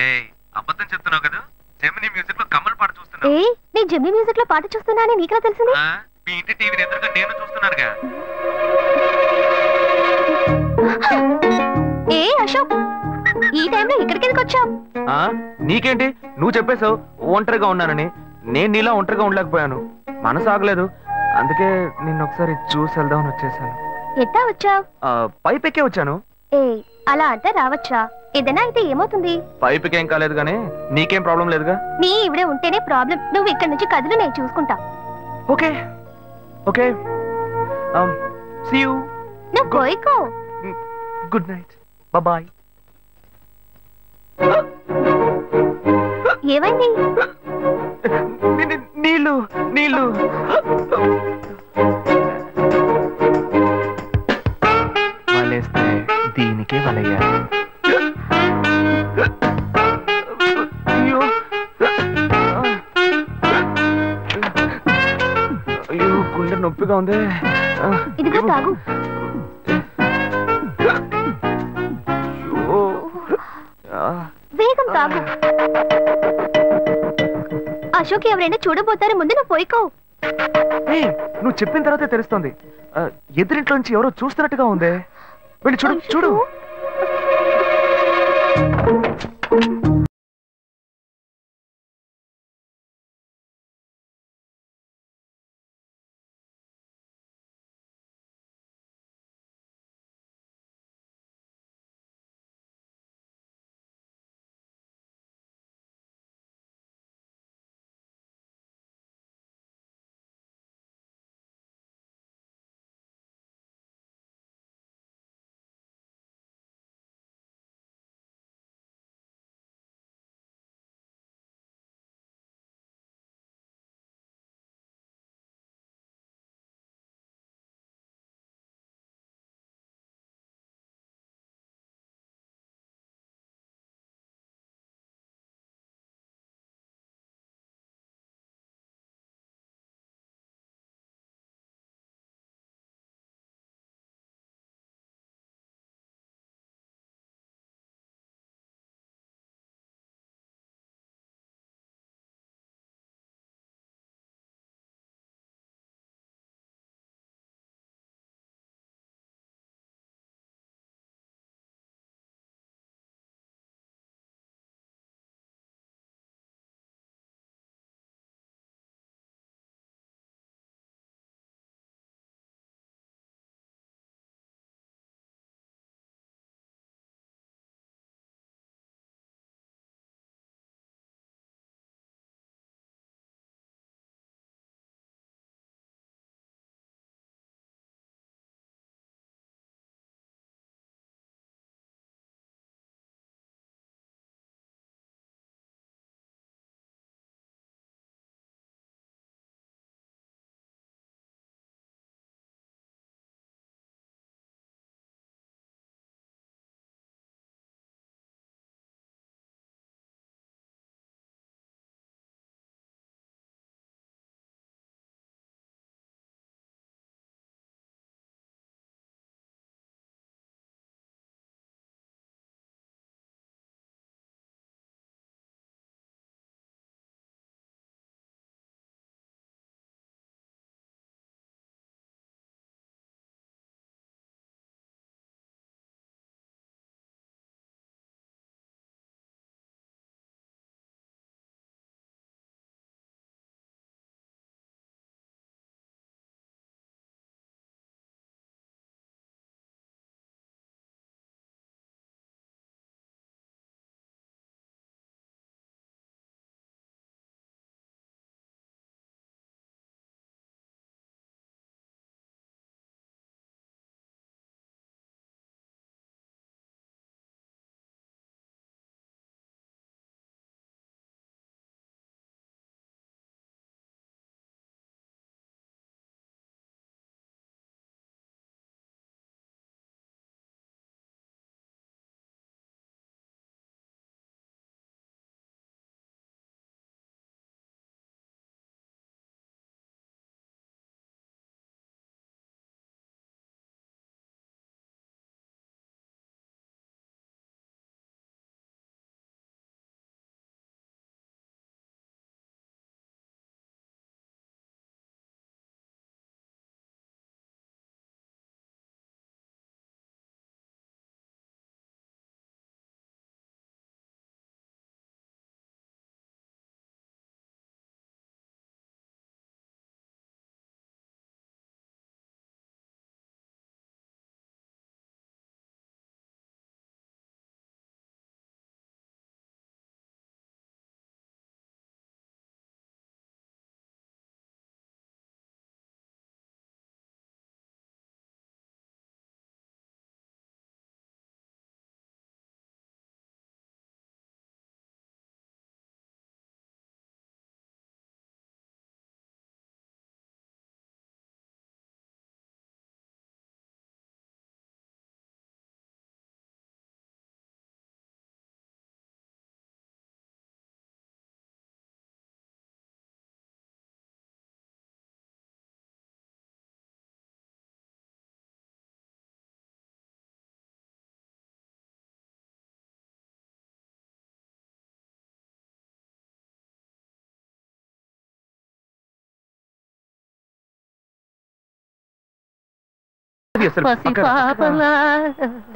ఏయ్, అబద్ధం చెప్తున్నావు కదా. జెమినీ మ్యూజిక్ లో కమల్ పాట చూస్తున్నావు. ఏ నీ జెమినీ మ్యూజిక్ లో పాట చూస్తున్నానని నీకెలా తెలిసింది? మీ ఇంటి టీవీని ఎదురుగా నేను చూస్తున్నానుగా. ఏ అశోక్, ఈ టైంలో ఇక్కడికి ఎందుకు వచ్చావు? నీకేంటి, నువ్వు చెప్పేశావు ఒంటరిగా ఉన్నానని. నేను నీలా ఒంటరిగా ఉండలేకపోయాను, మనసు ఆగలేదు. అందుకే నిన్న ఒకసారి చూసి వెళ్దామని వచ్చేసాను. ఎట్టా వచ్చావు? పైపెక్కే వచ్చాను. ఏ అలా అంటే రావచ్చా? ఏదైనా అయితే ఏమవుతుంది? పైపుకేం కాలేదు గానీ నీకేం ప్రాబ్లం లేదుగా. నీ ఇవిడే ఉంటేనే ప్రాబ్లం. నువ్వు ఇక్కడి నుంచి కదులు, నేను చూసుకుంటా. Okay okay, see you. నువ్వు పోయికో. Good night, bye. ఏమైంది? నీళ్ళు నీళ్ళు. వలేస్తే దీనికే వలయ్యా. అయ్యో అయ్యో, గుండె నొప్పిగా ఉంది. ఇదిగో తాగు. వేగం తాగు. అశోక్ ఎవరైనా చూడబోతారు, ముందు నువ్వు పోయికో. నువ్వు చెప్పిన తర్వాతే తెలుస్తుంది. ఎదురింట్లో నుంచి ఎవరో చూస్తున్నట్టుగా ఉంది. వెళ్ళి చూడు చూడు.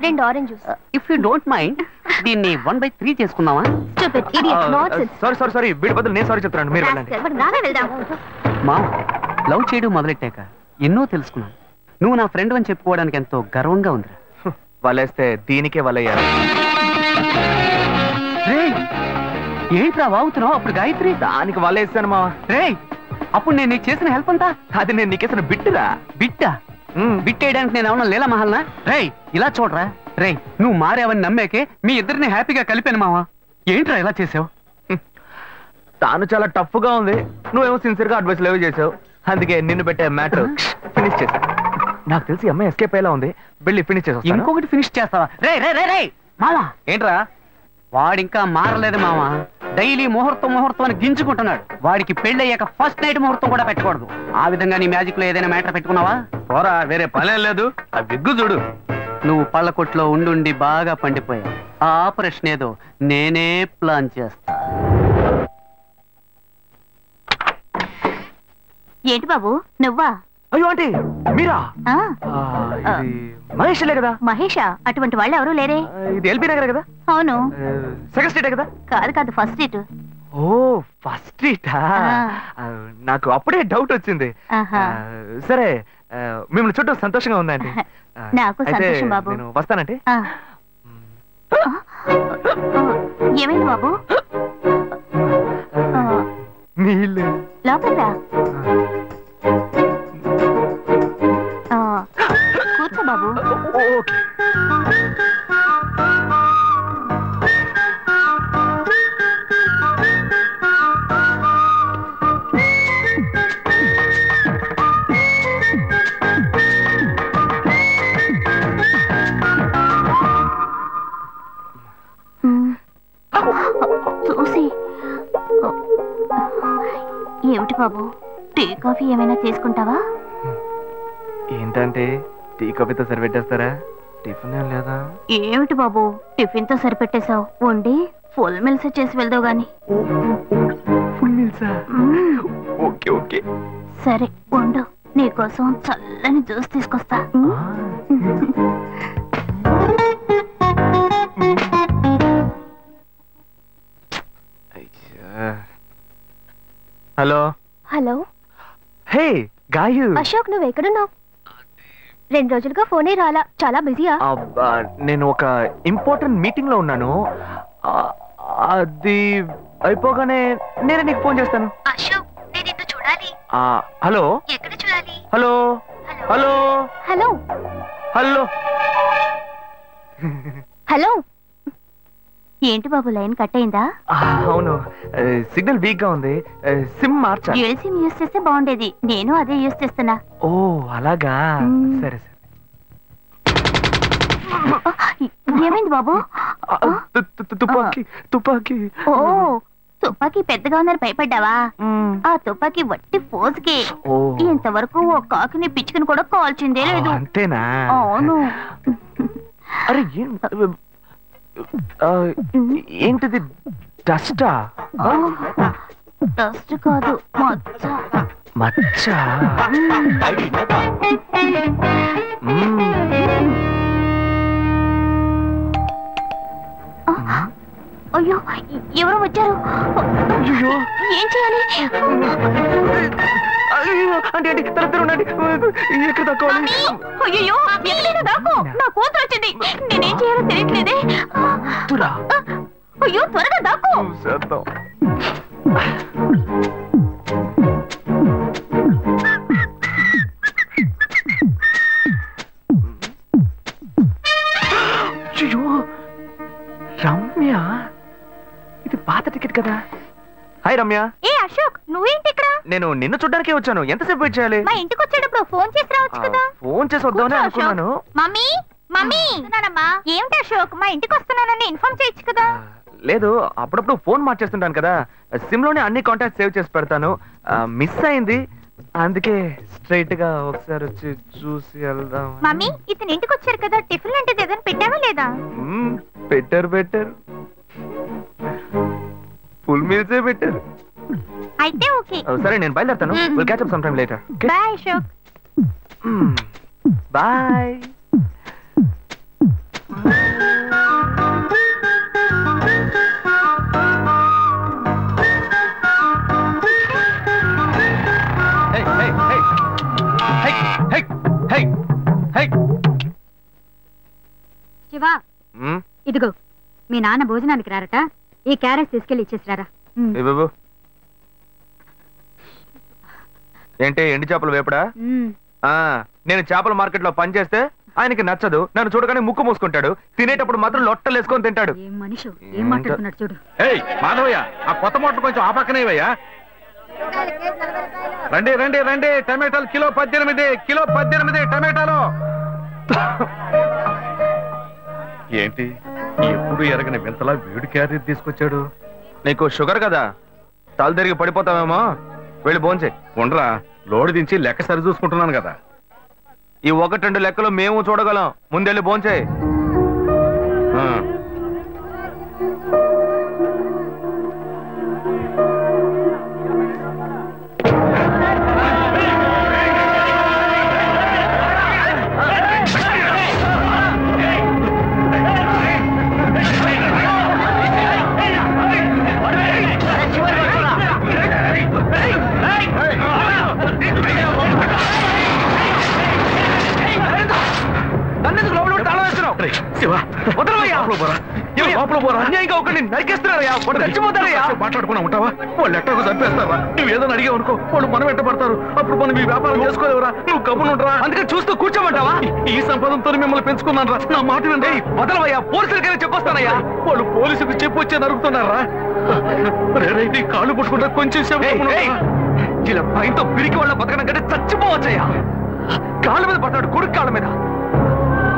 రెండు orange juice. If you don't mind దీన్ని 1/3 చేసుకుందామా? Stupid idiot nonsense. సారీ వీడి బదులు నేను సారీ చెప్తాను, మీరు వెళ్ళండి. రావే వెళ్దాం. మా లవ్ చేయడం మొదలెట్టాక ఎన్నో తెలుసుకున్నాను. నువ్వు నా ఫ్రెండ్ అని చెప్పుకోవడానికి ఎంతో గర్వంగా ఉంది. వలేస్తే దీనికే వలయ్యారు. ఏంట్రా వాగుతున్నావు? అప్పుడు గాయత్రి దానికి వలేసాను మా. రే అప్పుడు నేను నీకు చేసిన హెల్ప్ అంతా అది నేను నీకేసిన బిట్టురా. బిట్టా? బిట్టేయడానికి నేను ఏమన్నా లీలా మహల్నా? రే ఇలా చూడరా. రే నువ్వు మారేవని నమ్మేకే మీ ఇద్దరిని హ్యాపీగా కలిపాను మావా. ఏంట్రా ఇలా చేసావు? తాను చాలా టఫ్ గా ఉంది, నువ్వేమో సిన్సియర్ గా అడ్వైస్ లేవు చేసావు. అందుకే నిన్ను పెట్టే మ్యాటర్ ఫినిష్ చేసా. నాకు తెలిసి అమ్మాయి ఎస్కేప్ అయ్యేలా ఉంది, వెళ్ళి ఫినిష్ చేసా. ఇంకొకటి ఫినిష్ చేస్తావా? రే రే రే రే మావా. ఏంట్రా? వాడింకా మారలేదు మావా. డైలీ ముహూర్తం అని గింజుకుంటున్నాడు. వాడికి పెళ్ళయ్యాక ఫస్ట్ నైట్ ముహూర్తం కూడా పెట్టకూడదు. ఆ విధంగా నీ మ్యాజిక్ లో ఏదైనా మ్యాటర్ పెట్టుకున్నావా? పోరా, వేరే పనేం లేదు. ఆ విగ్గు చూడు. నువ్వు పళ్ళ కొట్లో ఉండి బాగా పండిపోయావు. ఆ ఆపరేషన్ ఏదో నేనే ప్లాన్ చేస్తా. ఏంటి బాబు నువ్వా? అయ్యో ఆంటీ మీరా? ఇది మహేష్లే కదా? మహేషా? అటువంటి వాళ్ళు ఎవరూ లేరే. ఇది ఎల్బీ నగర్ కదా? అవును. సెకండ్ స్ట్రీట్ కదా? కాదు ఫస్ట్ స్ట్రీట్. ఓ ఫస్ట్ స్ట్రీటా? నాకు అప్పుడే డౌట్ వచ్చింది. సరే మిమ్మల్ని చూడటం సంతోషంగా ఉందండి. నాకు సంతోషం బాబు. నేను వస్తానంటే. ఏమైంది బాబు? నీళ్ళు లోపల కూర్చో బాబు. ఓకే. చూసి ఏమిటి బాబు, టీ కాఫీ ఏమైనా తీసుకుంటావా? ఏంటంటే టీ కాఫీతో సరిపెట్టేస్తారా? టిఫిన్ ఏం లేదా? ఏమిటి బాబు టిఫిన్ తో సరిపెట్టేశావు? వండి ఫుల్ మిల్స్ చేసి వెళ్దావు గాని. ఫుల్ మిల్సా? ఓకే ఓకే సరే వండు, నీకోసం చల్లని జ్యూస్ తీసుకొస్తా. Hello hello. Hey Gayu. Ashok నువ్వు ఎక్కడున్నావు? 2 రోజులుగా ఫోనే రాలా, చాలా బిజీయా? నేను ఒక ఇంపార్టెంట్ మీటింగ్ లో ఉన్నాను. అది అయిపోగానే నేనే నీకు ఫోన్ చేస్తాను. అశోక్ నేను నిన్ను చూడాలి. హలో. ఎక్కడ చూడాలి? Hello hello hello hello hello. ఏంటి బాబు లైన్ కట్ అయిందా? అవును, సిగ్నల్ వీక్ గా ఉంది. సిమ్ మార్చా. డ్యూయల్ సిమ్ యూస్ చేస్తే బాగుండేది, నేను అదే యూస్ చేస్తున్నా. ఓ అలాగా, సరే సరే. ఏమైంది బాబు? తుపాకీ తుపాకీ. ఓ తుపాకీ పెద్దగా ఉందని భయపడ్డావా? ఆ తుపాకీ వట్టి ఫోజుకే. ఇంతవరకు ఓ కాకిని పిచ్చుకుని కూడా కాల్చిందే లేదు. అంతేనా? అవును. అరే ఏంటిది? డస్టా? డస్ట్ కాదు, మచ్చ. మచ్చ? అయ్యో ఎవరో వచ్చారు. ఏం చేయాలి? అంటే ఎక్కడ తక్కువాలి? అయ్యో ఎక్కడైనా దాకు, నా కూతురు వచ్చింది. నేనేం చేయాలో తెలియట్లేదే. అయ్యో త్వరగా దాకు. రమ్య, ఇది పాత టికెట్ కదా? హాయ్ రమ్య. ఏ అశోక్ నువ్వేంటి ఇక్కడ? నేను నిన్ను చూడ్డానికే వచ్చాను. ఎంతసేపు వెయిట్ చేయాలి? మా ఇంటికి వచ్చేటప్పుడు ఫోన్ చేసి రావచ్చు కదా. ఫోన్ చేసి వద్దామని అనుకున్నాను. మమ్మీ మమ్మీ ఏమిటి అశోక్ మా ఇంటికి వస్తున్నానని ఇన్ఫార్మ్ చేయొచ్చు కదా. లేదు, అప్పుడప్పుడు ఫోన్ మార్చేస్తుంటాను కదా, సిమ్ లోనే అన్ని కాంటాక్ట్ సేవ్ చేసి పెడతాను. మిస్ అయింది, అందుకే స్ట్రైట్ గా ఒకసారి వచ్చి చూసి వెళ్దాం. మమ్మీ ఇతను ఇంటికి వచ్చారు కదా, టిఫిన్ లాంటిది ఏదైనా పెట్టావా లేదా? బెటర్ ఫుల్ మీల్సే బెటర్. అయితే ఓకే. సరే నేను బయలుదేరుతాను. Will catch up some time later. Bye Ashok. Bye. Shiva, ఇదిగో మీ నాన్న భోజనానికి రారట, ఈ క్యారెట్ తీసుకెళ్లి ఇచ్చేసిరారా. బాబు ఏంటి ఎండి చేపలు వేపడా? నేను చేపల మార్కెట్ లో పనిచేస్తే ఆయనకి నచ్చదు, నన్ను చూడగానే ముక్కు మూసుకుంటాడు, తినేటప్పుడు మాత్రం లొట్టలు వేసుకొని తింటాడు. ఏం మనిషి, ఏం మాట్లాడుతున్నాడు చూడు. మాధవయ్య, ఆ కొత్త మోటార్ కొంచెం ఆ పక్కనేవయ్యా. రండి రండి రండి, టమాటాలు కిలో 18 టమాటాలు. ఏంటి ఎప్పుడు ఎరగని వింతలా వేడి క్యారీ తీసుకొచ్చాడు? నీకు షుగర్ కదా, తల తిరిగి పడిపోతావేమో, వెళ్ళి భోంచే. ఉండరా, లోడు దించి లెక్క సరి చూసుకుంటున్నాను కదా. ఈ 1-2 లెక్కలు మేము చూడగలం, ముందెళ్ళి భోంచే. మాట్లాడుకున్నా ఉంటావా? వాళ్ళు ఎట్టకు చంపేస్తారా? నువ్వు ఏదైనా అడిగావు అనుకో, వాళ్ళు మనం వెంటబడతారు. అప్పుడు మనం ఈ వ్యాపారం చేసుకోలేవురా. నువ్వు కబునుంటరా, అందుకని చూస్తూ కూర్చోమంటావా? ఈ సంపదంతో మిమ్మల్ని పెంచుకున్నాను రా. నా మాట వినండి. వదలవయ్యా, పోలీసులకైనా చెప్పొస్తానయ్యా. వాళ్ళు పోలీసులకు చెప్పు వచ్చే నరుకుతున్నారా? నీ కాళ్ళు పుట్టుకుంటా కొంచెం ఇలా భయంతో పిరికి వాళ్ళ బతకడం కంటే చచ్చిపోవచ్చయ్యా. కాళ్ళ మీద పడతాడు, కొడుకు కాళ్ళ మీద.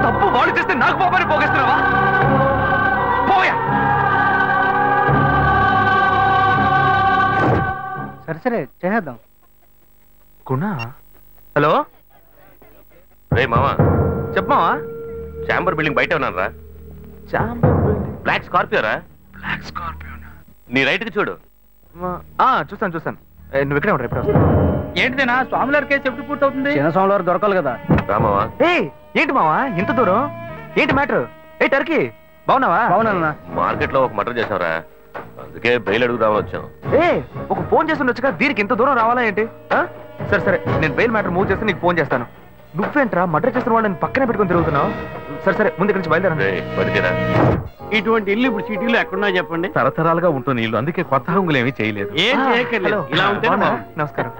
తప్పు వాళ్ళు చేస్తే నాకు పాపాన్ని పోగేస్తున్నావా? పోయా. సరే చేద్దాం. గుణ, హలో. రే మామా, చెప్పమావా. చాంబర్ బిల్డింగ్ బయట ఉన్నాను రా. బ్లాక్ స్కార్పియో రా. Black Scorpio. నీ రైట్ కి చూడు. చూస్తాను. నువ్వు ఇక్కడే ఉంటా, ఎప్పుడు వస్తా. ఏంటిదేనా స్వామివారి కేసు ఎప్పుడు పూర్తవుతుంది? చిన్న స్వామివారు దొరకాలి కదా. రామావా, ఏంటి మావా ఇంత దూరం? ఏంటి మ్యాటర్? టర్కీ బాగున్నావా? బాగున్నా. మార్కెట్ లో ఒక మర్డర్ చేసావురా, అందుకే బెయిల్ అడుగుదామని వచ్చాం. ఒక ఫోన్ చేస్తుండొచ్చుగా, దీనికి ఇంత దూరం రావాలా ఏంటి? సరే నేను బెయిల్ మ్యాటర్ మూవ్ చేస్తే నీకు ఫోన్ చేస్తాను. నువ్వేంట్రా మర్డర్ చేసిన వాళ్ళని పక్కనే పెట్టుకుని తిరుగుతున్నావు? సరే ముందు నుంచి బయలుదేరా. ఇటువంటి ఇల్లు ఇప్పుడు సిటీలో ఎక్కడున్నా చెప్పండి. తరతరాలుగా ఉంటుంది ఇల్లు, అందుకే కొత్త హంగులు ఏమీ చేయలేదు. ఏం చేయక్కర్లేదు, ఇలా ఉంటే నమస్కారం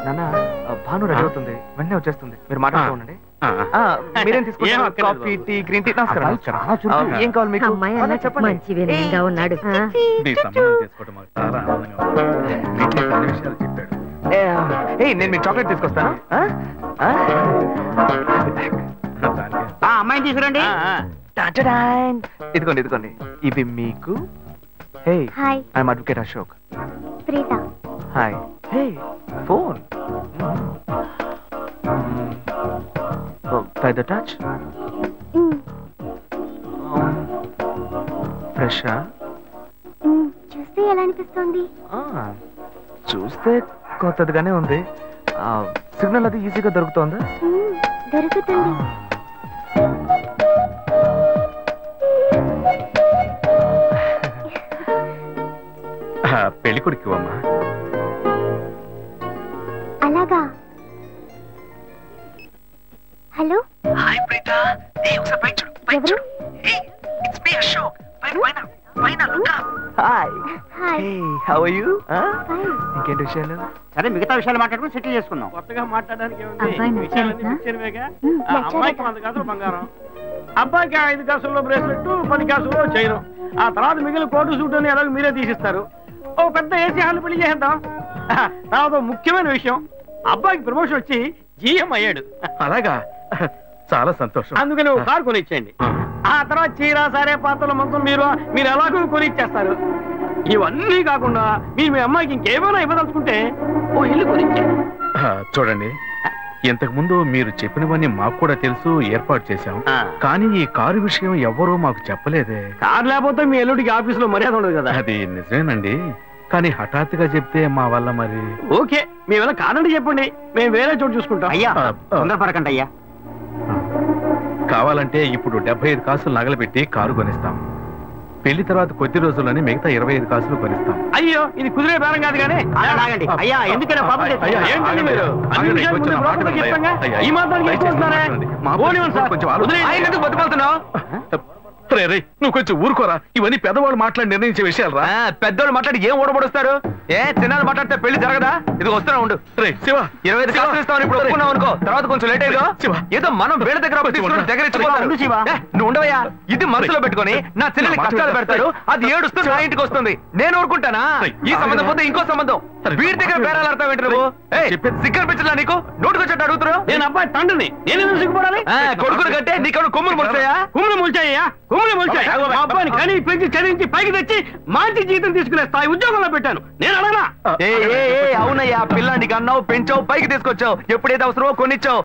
నాన్న. భాను రెడీ అవుతుంది, వెంటనే వచ్చేస్తుంది, మీరు మాట్లాడుతూ ఉండండి. మీరేం తీసుకుంటారు? Coffee, tea, green tea? నమస్కారం. ఏం కావాలి మీకు? మంచి వినయంగా ఉన్నాడు. మీ సంబంధం చేసుకోవడం మాకు చాలా ఆనందంగా ఉంది. కొన్ని విషయాలు చెప్పాడు. నేను మీ చాక్లెట్ తీసుకొస్తాను. అమ్మాయిని తీసుకురండి. ఇదిగోండి ఇవి మీకు. I'm advocate Ashok. Hi. Phone by the touch. ఫ్రెషా? చూస్తే ఎలా అనిపిస్తుంది? చూస్తే కొత్తదిగానే ఉంది. సిగ్నల్ అది ఈజీగా దొరుకుతుందా? దొరుకుతుంది. పెళ్లి కొడుకు అమ్మా. అలాగా. హలో. హాయ్ ప్రీత. ఒకసారి పైకి చూడు, పైకి చూడు. It's me Ashok. పైన look up. Hi. How are you? ఇంకేంటి విషయాలు? సరే, మిగతా విషయాలు మాట్లాడుకుని సెటిల్ చేసుకుందాం. కొత్తగా మాట్లాడడానికి అమ్మాయికి 100 కాసులు బంగారం, అబ్బాయికి 5 కాసుల్లో బ్రేస్లెట్, 10 కాసుల్లో చైన్. ఆ తర్వాత మిగిలిన కోటు సూట్ అని ఎలాగో మీరే తీసిస్తారు. ఓ పెద్ద ఏసీ హాల్ పెళ్లి చేద్దాం. తర్వాత ముఖ్యమైన విషయం, అబ్బాయికి ప్రమోషన్ వచ్చి జీఎం అయ్యాడు. అలాగా, చాలా సంతోషం. అందుకని ఒక కారు కొనిచ్చేయండి. ఆ తర్వాత చీర, సరే, పాత్రల మొత్తం మీరు ఎలాగో కొనిచ్చేస్తారు. ఇవన్నీ కాకుండా మీరు మీ అమ్మాయికి ఇంకేమైనా ఇవ్వదలుచుకుంటే ఓ ఇల్లు కొనిచ్చేయండి. చూడండి, ఇంతకు ముందు మీరు చెప్పినవన్నీ మాకు కూడా తెలుసు, ఏర్పాటు చేశాం. కానీ ఈ కారు విషయం ఎవ్వరూ మాకు చెప్పలేదే. కారు లేకపోతే మీ ఎల్లుడికి ఆఫీసులో మర్యాద ఉండదు కదా. అది నిజమేనండి, కానీ హఠాత్తుగా చెప్తే మా వల్ల మరి. ఓకే, మీ వల్ల కాదండి చెప్పండి, మేము వేరే చోటు చూసుకుంటాం. అయ్యా తొందరపడకండి అయ్యా. కావాలంటే ఇప్పుడు 75 కాసులు నగలబెట్టి కారు కొనిస్తాం. పెళ్లి తర్వాత కొద్ది రోజుల్లోనే మిగతా 25 కాసులు కొనిస్తాం. అయ్యో ఇది కుదిరే బేరం కాదు కానీ ఆగండి. అయ్యా ఎందుకైనా పాపం అయ్యా, ఏంటండి మీరు అన్ని విషయాలు ముందు బ్రోకర్కి చెప్తాంగా? ఈ మాత్రానికి ఎక్కువస్తున్నారే? పోనివ్వండి సార్. వదిలేయండి. ఆయన ఎందుకు బతిమాలుతున్నావు? రే నువ్వు కొంచెం ఊరుకోరా. ఇవన్నీ పెద్దవాళ్ళు మాట్లాడి నిర్ణయించే విషయాలు రా. పెద్దోళ్ళు మాట్లాడి ఏం ఓడబడుస్తారు? చిన్నాళ్ళు మాట్లాడితే పెళ్లి జరగదా? ఇది వస్తున్నా ఉండు. రే శివ, 25 కాసులు ఇస్తామని ఇప్పుడు ఒప్పుకున్నావు అనుకో, తర్వాత కొంచెం లేట్ అయ్యో ఏదో మనం వేడి దగ్గర దగ్గర నువ్వు ఉండవయ్యా. ఇది మనసులో పెట్టుకొని నా చెల్లెలు కష్టాలు పెడతారు, అది ఏడుస్తూ నా ఇంటికి వస్తుంది. నేను ఊరుకుంటానా? ఈ సంబంధం పోతే ఇంకో సంబంధం. వీడి దగ్గర బేరాలు ఆడతావు ఏంటి నువ్వు? సిగ్గర్ పిచ్చలా నీకు? నోటుకొచ్చేట్టు అడుగుతున్నావు? నేను అబ్బాయి తండ్రిని, నేను ఎందుకు సిగ్గుపడాలి? కొడుకులు కంటే నీకు కొమ్ములు ముడిచాయా? కుమ్ములు ముల్చాయ్యా, కుమ్ములు ముల్చాయి. మా అబ్బాయిని కని పెంచి చదివించి పైకి తెచ్చి మంచి జీతం తీసుకునే స్థాయి ఉద్యోగంలో పెట్టాను. నేను అడగనా? అవునయ్యా, పిల్లానికి అన్నావు, పెంచావు, పైకి తీసుకొచ్చావు. ఎప్పుడైతే అవసరమో కొనిచ్చావు.